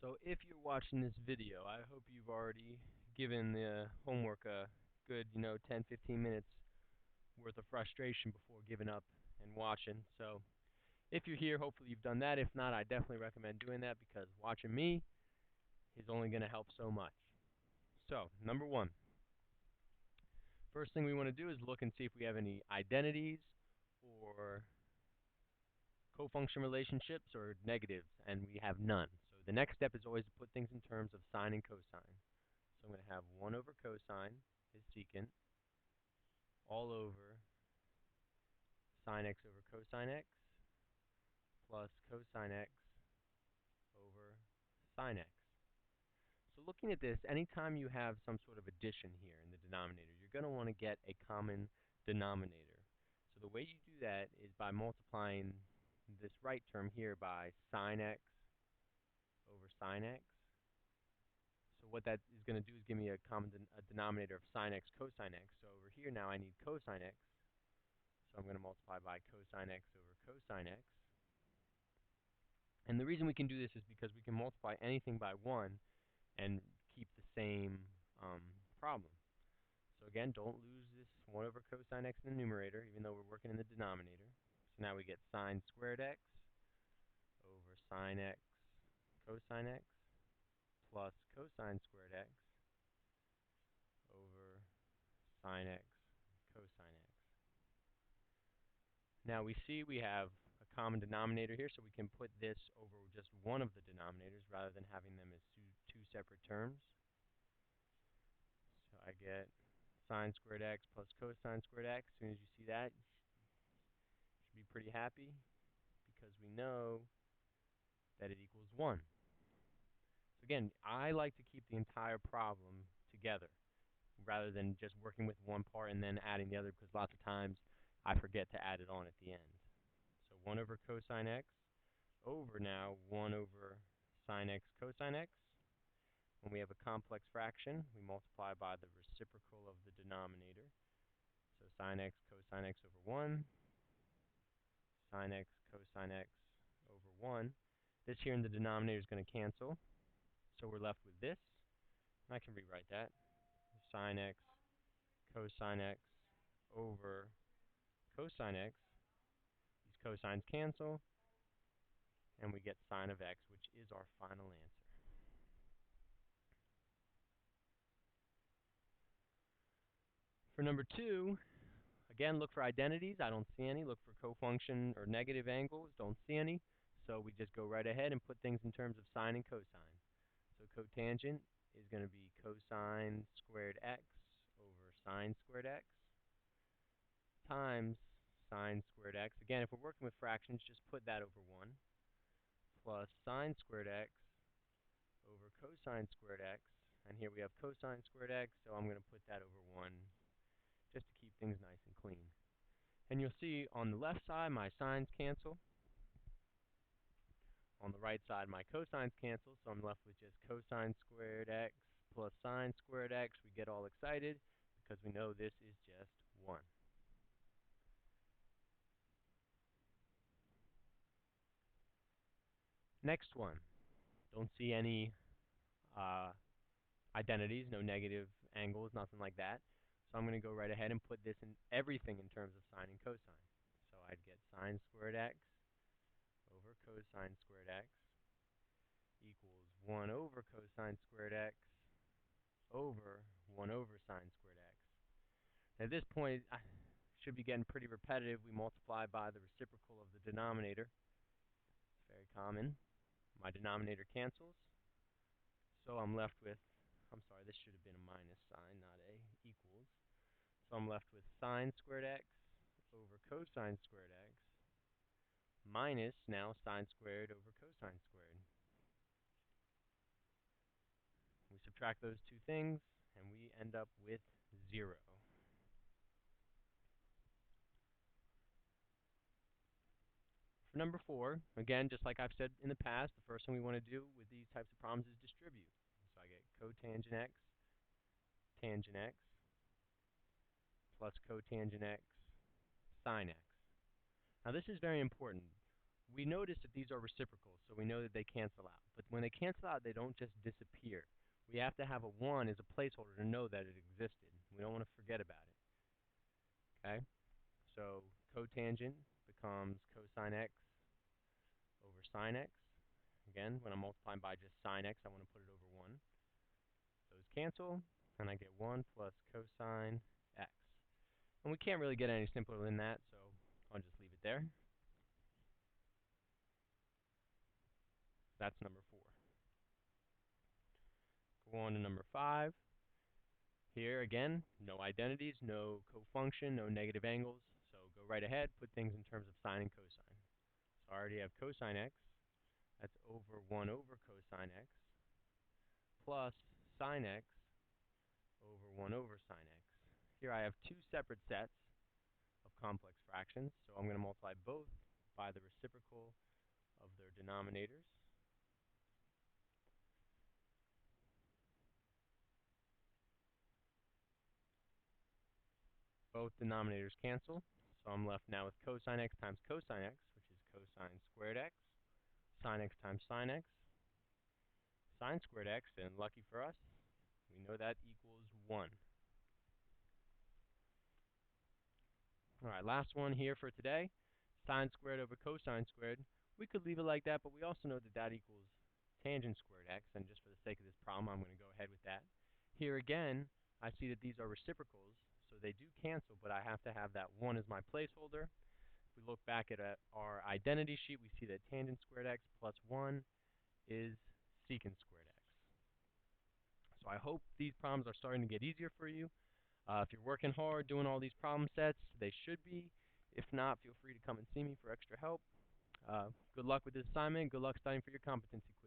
So if you're watching this video, I hope you've already given the homework a good, 10, 15 minutes worth of frustration before giving up and watching. So if you're here, hopefully you've done that. If not, I definitely recommend doing that because watching me is only going to help so much. So, number one, first thing we want to do is look and see if we have any identities or cofunction relationships or negatives, and we have none. So the next step is always to put things in terms of sine and cosine. So I'm going to have 1 over cosine is secant all over sine x over cosine x plus cosine x over sine x. So looking at this, anytime you have some sort of addition here in the denominator, you're going to want to get a common denominator. So the way you do that is by multiplying this right term here by sine x over sine x. So what that is going to do is give me a common denominator of sine x cosine x. So over here now I need cosine x. So I'm going to multiply by cosine x over cosine x. And the reason we can do this is because we can multiply anything by 1 and keep the same problem. So again, don't lose this 1 over cosine x in the numerator, even though we're working in the denominator. So now we get sine squared x over sine x cosine x plus cosine squared x over sine x cosine x. Now we see we have a common denominator here, so we can put this over just one of the denominators rather than having them as two separate terms. So I get sine squared x plus cosine squared x. As soon as you see that, you should be pretty happy because we know that it equals 1. So again, I like to keep the entire problem together rather than just working with one part and then adding the other, because lots of times I forget to add it on at the end. So 1 over cosine x over now 1 over sine x cosine x. When we have a complex fraction, we multiply by the reciprocal of the denominator. So sine x cosine x over 1, sine x cosine x over 1. This here in the denominator is going to cancel, so we're left with this. And I can rewrite that. Sine x cosine x over cosine x. These cosines cancel, and we get sine of x, which is our final answer. For number 2, again, look for identities. I don't see any. Look for cofunction or negative angles. Don't see any. So we just go right ahead and put things in terms of sine and cosine. So cotangent is going to be cosine squared x over sine squared x times sine squared x. Again, if we're working with fractions, just put that over 1 plus sine squared x over cosine squared x. And here we have cosine squared x, so I'm going to put that over 1 just to keep things nice and clean. And you'll see on the left side my sines cancel. On the right side my cosines cancel, so I'm left with just cosine squared x plus sine squared x. We get all excited because we know this is just 1. Next one. Don't see any identities, no negative angles, nothing like that. So I'm going to go right ahead and put this in everything in terms of sine and cosine. So I'd get sine squared x over cosine squared x equals 1 over cosine squared x over 1 over sine squared x. At this point, I should be getting pretty repetitive. We multiply by the reciprocal of the denominator. It's very common. My denominator cancels. So I'm left with, I'm sorry, this should have been a minus sign, not a, equals. So I'm left with sine squared x over cosine squared x minus now sine squared over cosine squared. We subtract those two things, and we end up with 0. For number 4, again, just like I've said in the past, the first thing we want to do with these types of problems is distribute. So I get cotangent x, tangent x, plus cotangent x, sine x. Now this is very important. We notice that these are reciprocals, so we know that they cancel out. But when they cancel out, they don't just disappear. We have to have a 1 as a placeholder to know that it existed. We don't want to forget about it. Okay? So cotangent becomes cosine x over sine x. Again, when I'm multiplying by just sine x, I want to put it over 1. Those cancel, and I get 1 plus cosine x. And we can't really get any simpler than that, so I'll just leave it there. That's number 4. Go on to number 5. Here, again, no identities, no cofunction, no negative angles. So go right ahead, put things in terms of sine and cosine. So I already have cosine x. That's over 1 over cosine x plus sine x over 1 over sine x. Here I have two separate sets of complex fractions, so I'm going to multiply both by the reciprocal of their denominators. Both denominators cancel, so I'm left now with cosine x times cosine x, which is cosine squared x, sine x times sine x, sine squared x, and lucky for us, we know that equals 1. Alright, last one here for today. Sine squared over cosine squared. We could leave it like that, but we also know that that equals tangent squared x, and just for the sake of this problem, I'm going to go ahead with that. Here again, I see that these are reciprocals, so they do cancel, but I have to have that 1 as my placeholder. If we look back at our identity sheet, we see that tangent squared x plus 1 is secant squared x. So I hope these problems are starting to get easier for you. If you're working hard doing all these problem sets, they should be. If not, feel free to come and see me for extra help. Good luck with this assignment. Good luck studying for your competency quiz.